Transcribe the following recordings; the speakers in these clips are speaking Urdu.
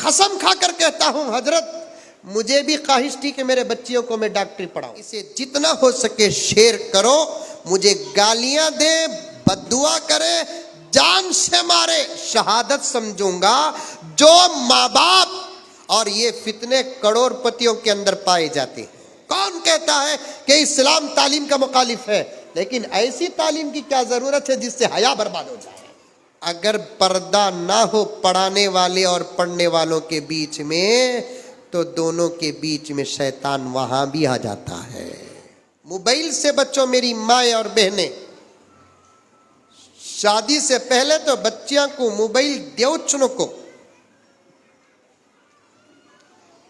قسم کھا کر کہتا ہوں حضرت مجھے بھی خواہش تھی کہ میرے بچیوں کو میں ڈاکٹری پڑھاؤں. اسے جتنا ہو سکے شیئر کرو. مجھے گالیاں دے، بد دعا کرے، جان سے مارے، شہادت سمجھوں گا. جو ماں باپ اور یہ فتنے کروڑ پتیوں کے اندر پائے جاتے ہیں. کون کہتا ہے کہ اسلام تعلیم کا مخالف ہے؟ لیکن ایسی تعلیم کی کیا ضرورت ہے جس سے حیا برباد ہو جائے؟ اگر پردہ نہ ہو پڑھانے والے اور پڑھنے والوں کے بیچ میں تو دونوں کے بیچ میں شیطان وہاں بھی آ جاتا ہے. موبائل سے بچوں، میری مائیں اور بہنیں، شادی سے پہلے تو بچیاں کو موبائل دیو چنو کو.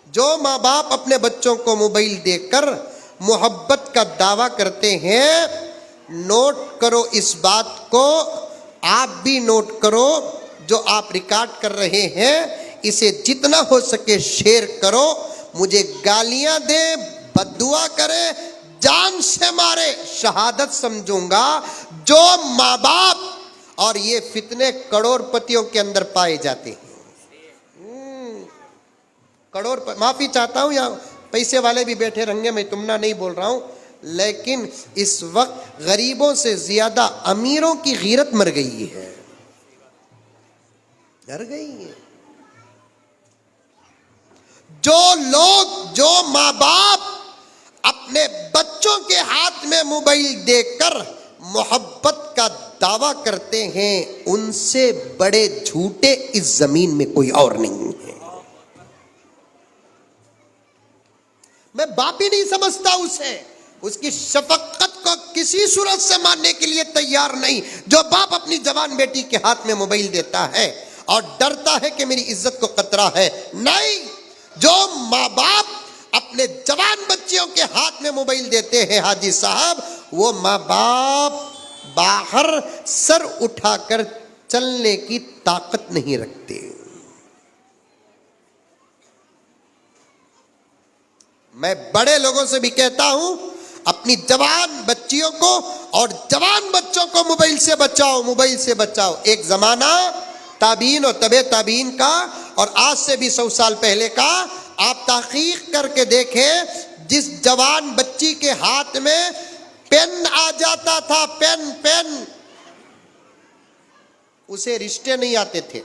جو ماں باپ اپنے بچوں کو موبائل دے کر محبت کا دعویٰ کرتے ہیں، نوٹ کرو اس بات کو. آپ بھی نوٹ کرو جو آپ ریکارڈ کر رہے ہیں. اسے جتنا ہو سکے شیئر کرو. مجھے گالیاں دے، بد دعا کرے، جان سے مارے، شہادت سمجھوں گا. جو ماں باپ اور یہ فتنے کروڑ پتیوں کے اندر پائے جاتے ہیں. معافی چاہتا ہوں، یہاں پیسے والے بھی بیٹھے رہیں گے، میں تمنا نہیں بول رہا ہوں، لیکن اس وقت غریبوں سے زیادہ امیروں کی غیرت مر گئی ہے. ڈر گئی ہے. جو لوگ، جو ماں باپ اپنے بچوں کے ہاتھ میں موبائل دے کر محبت کا دعویٰ کرتے ہیں، ان سے بڑے جھوٹے اس زمین میں کوئی اور نہیں ہے. میں باپ ہی نہیں سمجھتا اسے، اس کی شفقت کو کسی صورت سے ماننے کے لیے تیار نہیں. جو باپ اپنی جوان بیٹی کے ہاتھ میں موبائل دیتا ہے اور ڈرتا ہے کہ میری عزت کو خطرہ ہے، نہیں. جو ماں باپ اپنے جوان بچیوں کے ہاتھ میں موبائل دیتے ہیں حاجی صاحب، وہ ماں باپ باہر سر اٹھا کر چلنے کی طاقت نہیں رکھتے. میں بڑے لوگوں سے بھی کہتا ہوں، اپنی جوان بچیوں کو اور جوان بچوں کو موبائل سے بچاؤ، موبائل سے بچاؤ. ایک زمانہ تابعین اور تبع تابعین کا اور آج سے بھی 100 سال پہلے کا، آپ تحقیق کر کے دیکھیں، جس جوان بچی کے ہاتھ میں پین آ جاتا تھا، پین اسے رشتے نہیں آتے تھے.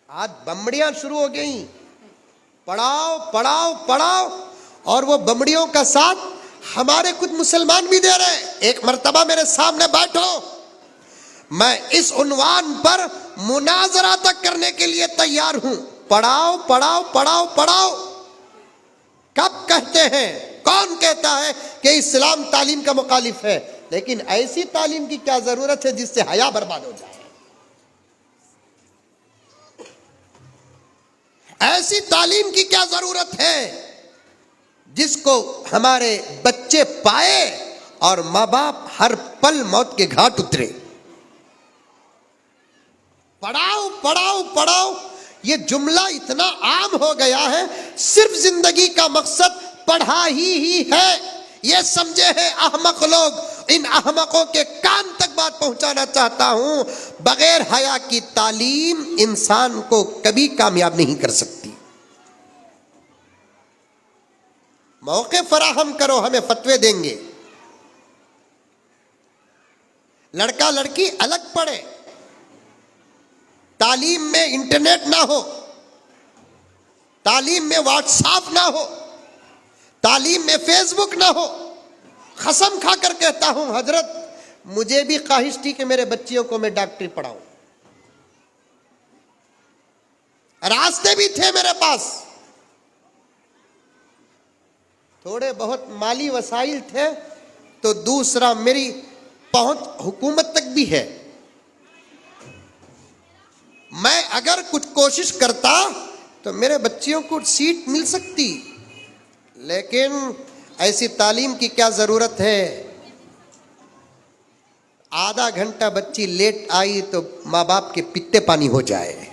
آج بمبڑیاں شروع ہو گئیں، پڑھاؤ پڑھاؤ پڑھاؤ، اور وہ بمڑیوں کا ساتھ ہمارے کچھ مسلمان بھی دے رہے ہیں. ایک مرتبہ میرے سامنے بیٹھو، میں اس عنوان پر مناظرہ تک کرنے کے لیے تیار ہوں. پڑھاؤ پڑھاؤ پڑھاؤ پڑھاؤ. کب کہتے ہیں؟ کون کہتا ہے کہ اسلام تعلیم کا مخالف ہے؟ لیکن ایسی تعلیم کی کیا ضرورت ہے جس سے حیا برباد ہو جائے؟ ایسی تعلیم کی کیا ضرورت ہے جس کو ہمارے بچے پائے اور ماں باپ ہر پل موت کے گھاٹ اترے؟ پڑھاؤ پڑھاؤ پڑھاؤ، یہ جملہ اتنا عام ہو گیا ہے، صرف زندگی کا مقصد پڑھائی ہی ہے. یہ سمجھے ہیں احمق لوگ. ان احمقوں کے کان تک بات پہنچانا چاہتا ہوں، بغیر حیا کی تعلیم انسان کو کبھی کامیاب نہیں کر سکتی. موقع فراہم کرو، ہمیں فتوے دیں گے. لڑکا لڑکی الگ پڑھے، تعلیم میں انٹرنیٹ نہ ہو، تعلیم میں واٹس ایپ نہ ہو، تعلیم میں فیس بک نہ ہو. قسم کھا کر کہتا ہوں حضرت مجھے بھی خواہش تھی کہ میرے بچیوں کو میں ڈاکٹری پڑھاؤں. راستے بھی تھے میرے پاس، تھوڑے بہت مالی وسائل تھے، تو دوسرا میری پہنچ حکومت تک بھی ہے. میں اگر کچھ کوشش کرتا تو میرے بچیوں کو سیٹ مل سکتی، لیکن ایسی تعلیم کی کیا ضرورت ہے؟ آدھا گھنٹہ بچی لیٹ آئی تو ماں باپ کے پتے پانی ہو جائے،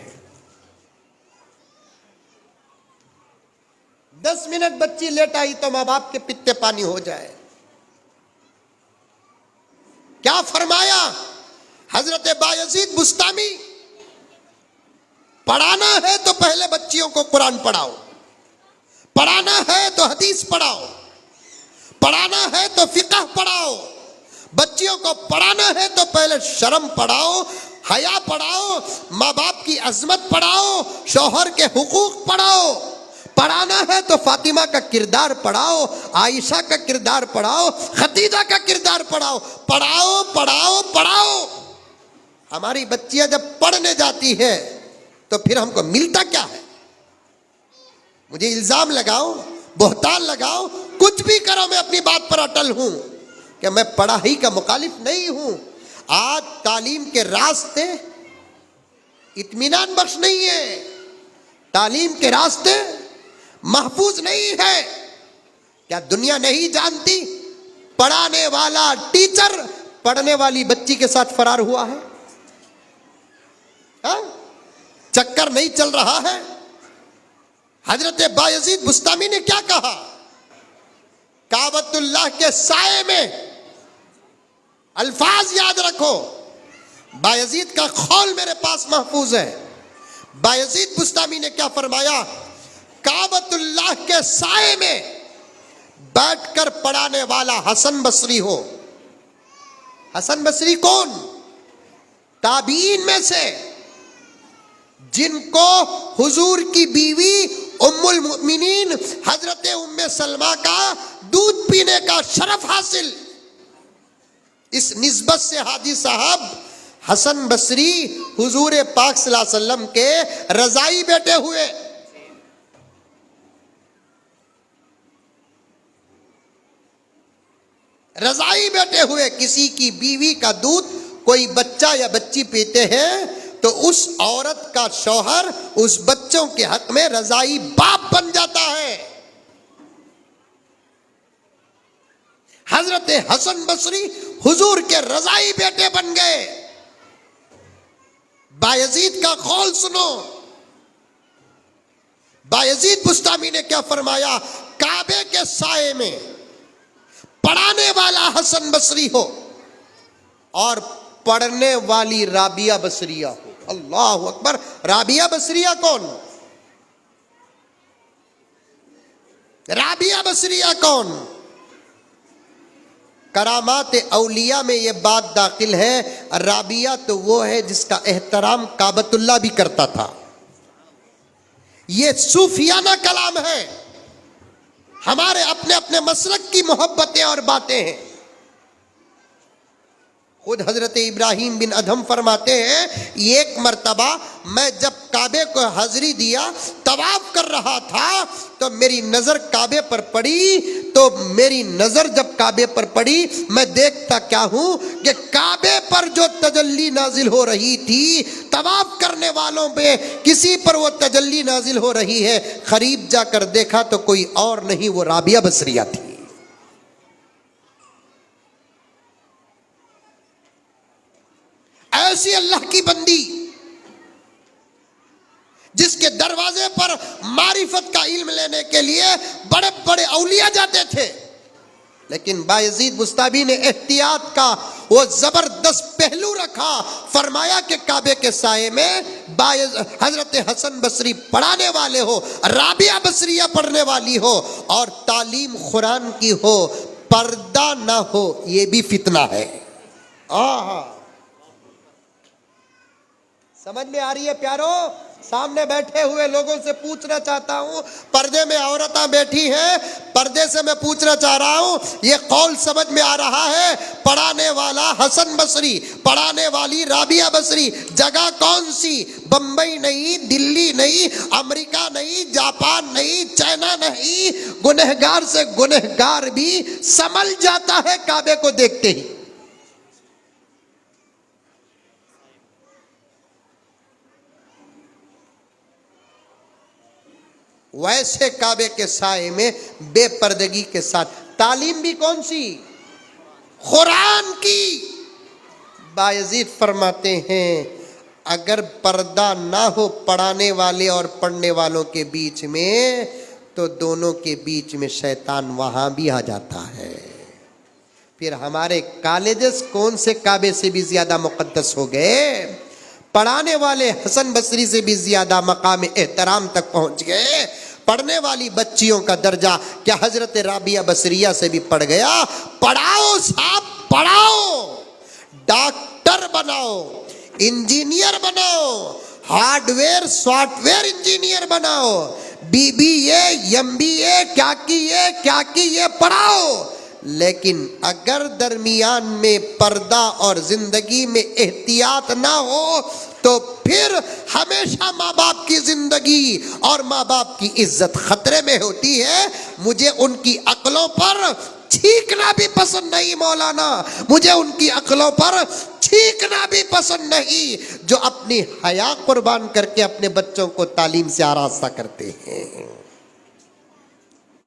10 منٹ بچی لیٹ آئی تو ماں باپ کے پتے پانی ہو جائے. کیا فرمایا حضرت بایزید بستامی؟ پڑھانا ہے تو پہلے بچیوں کو قرآن پڑھاؤ، پڑھانا ہے تو حدیث پڑھاؤ، پڑھانا ہے تو فقہ پڑھاؤ، بچیوں کو پڑھانا ہے تو پہلے شرم پڑھاؤ، حیا پڑھاؤ، ماں باپ کی عظمت پڑھاؤ، شوہر کے حقوق پڑھاؤ۔ پڑھانا ہے تو فاطمہ کا کردار پڑھاؤ، عائشہ کا کردار پڑھاؤ، خدیجہ کا کردار پڑھاؤ، پڑھاؤ پڑھاؤ پڑھاؤ۔ ہماری بچیاں جب پڑھنے جاتی ہے تو پھر ہم کو ملتا کیا ہے؟ مجھے الزام لگاؤ، بہتان لگاؤ، کچھ بھی کرو، میں اپنی بات پر اٹل ہوں کہ میں پڑھائی کا مخالف نہیں ہوں۔ آج تعلیم کے راستے اطمینان بخش نہیں ہے، تعلیم کے راستے محفوظ نہیں ہے۔ کیا دنیا نہیں جانتی پڑھانے والا ٹیچر پڑھنے والی بچی کے ساتھ فرار ہوا ہے؟ ہاں؟ چکر نہیں چل رہا ہے؟ حضرت بایزید بستامی نے کیا کہا؟ کعبۃ اللہ کے سائے میں، الفاظ یاد رکھو، بایزید کا قول میرے پاس محفوظ ہے۔ بایزید بستامی نے کیا فرمایا؟ کعبۃ اللہ کے سائے میں بیٹھ کر پڑھانے والا حسن بصری ہو۔ حسن بصری کون؟ تابعین میں سے، جن کو حضور کی بیوی ام المؤمنین حضرت ام سلمہ کا دودھ پینے کا شرف حاصل۔ اس نسبت سے حاجی صاحب حسن بصری حضور پاک صلی اللہ علیہ وسلم کے رضائی بیٹے ہوئے۔ رضائی بیٹے ہوئے، کسی کی بیوی کا دودھ کوئی بچہ یا بچی پیتے ہیں تو اس عورت کا شوہر اس بچوں کے حق میں رضائی باپ بن جاتا ہے۔ حضرت حسن بصری حضور کے رضائی بیٹے بن گئے۔ بایزید کا قول سنو، بایزید بستامی نے کیا فرمایا؟ کعبے کے سائے میں پڑھانے والا حسن بصری ہو اور پڑھنے والی رابعہ بصریہ ہو۔ اللہ اکبر! رابعہ بصریہ کون؟ رابعہ بصریہ کون؟ کرامات اولیاء میں یہ بات داخل ہے، رابعہ تو وہ ہے جس کا احترام کعبۃ اللہ بھی کرتا تھا۔ یہ صوفیانہ کلام ہے، ہمارے اپنے اپنے مسلک کی محبتیں اور باتیں ہیں۔ خود حضرت ابراہیم بن ادھم فرماتے ہیں، ایک مرتبہ میں جب کعبے کو حاضری دیا، طواف کر رہا تھا تو میری نظر کعبے پر پڑی، تو میری نظر جب کعبے پر پڑی، میں دیکھتا کیا ہوں کہ کعبے پر جو تجلی نازل ہو رہی تھی، طواف کرنے والوں پہ کسی پر وہ تجلی نازل ہو رہی ہے، قریب جا کر دیکھا تو کوئی اور نہیں، وہ رابعہ بصریہ تھی۔ ایسی اللہ کی بندی جس کے دروازے پر معرفت کا علم لینے کے لیے بڑے بڑے اولیاء جاتے تھے، لیکن بایزید بستامی نے احتیاط کا وہ زبردست پہلو رکھا، فرمایا کہ کعبے کے سائے میں حضرت حسن بصری پڑھانے والے ہو، رابعہ بصریہ پڑھنے والی ہو، اور تعلیم قرآن کی ہو، پردہ نہ ہو، یہ بھی فتنہ ہے۔ سمجھ میں آ رہی ہے پیارو؟ سامنے بیٹھے ہوئے لوگوں سے پوچھنا چاہتا ہوں، پردے میں عورتیں بیٹھی ہیں، پردے سے میں پوچھنا چاہ رہا ہوں، یہ قول سمجھ میں آ رہا ہے؟ پڑھانے والا حسن بصری، پڑھانے والی رابعہ بصری، جگہ کون سی؟ بمبئی نہیں، دلی نہیں، امریکہ نہیں، جاپان نہیں، چائنا نہیں۔ گنہگار سے گنہگار بھی سنبھل جاتا ہے کعبے کو دیکھتے ہی۔ ویسے کعبے کے سائے میں بے پردگی کے ساتھ تعلیم بھی کون سی؟ قرآن کی۔ بایزید فرماتے ہیں اگر پردہ نہ ہو پڑھانے والے اور پڑھنے والوں کے بیچ میں تو دونوں کے بیچ میں شیطان وہاں بھی آ جاتا ہے۔ پھر ہمارے کالجز کون سے کعبے سے بھی زیادہ مقدس ہو گئے؟ پڑھانے والے حسن بصری سے بھی زیادہ مقام احترام تک پہنچ گئے. پڑھنے والی بچیوں کا درجہ کیا حضرت رابعہ بصریہ سے بھی پڑھ گیا؟ پڑھاؤ صاحب پڑھاؤ، ڈاکٹر بناؤ، انجینئر بناؤ، hard where soft where engineer بناؤ، BBA MBA کیا کیے پڑھاؤ. لیکن اگر درمیان میں پردہ اور زندگی میں احتیاط نہ ہو تو پھر ہمیشہ ماں باپ کی زندگی اور ماں باپ کی عزت خطرے میں ہوتی ہے. مجھے ان کی عقلوں پر چھینکنا بھی پسند نہیں مولانا، مجھے ان کی عقلوں پر چھینکنا بھی پسند نہیں جو اپنی حیا قربان کر کے اپنے بچوں کو تعلیم سے آراستہ کرتے ہیں.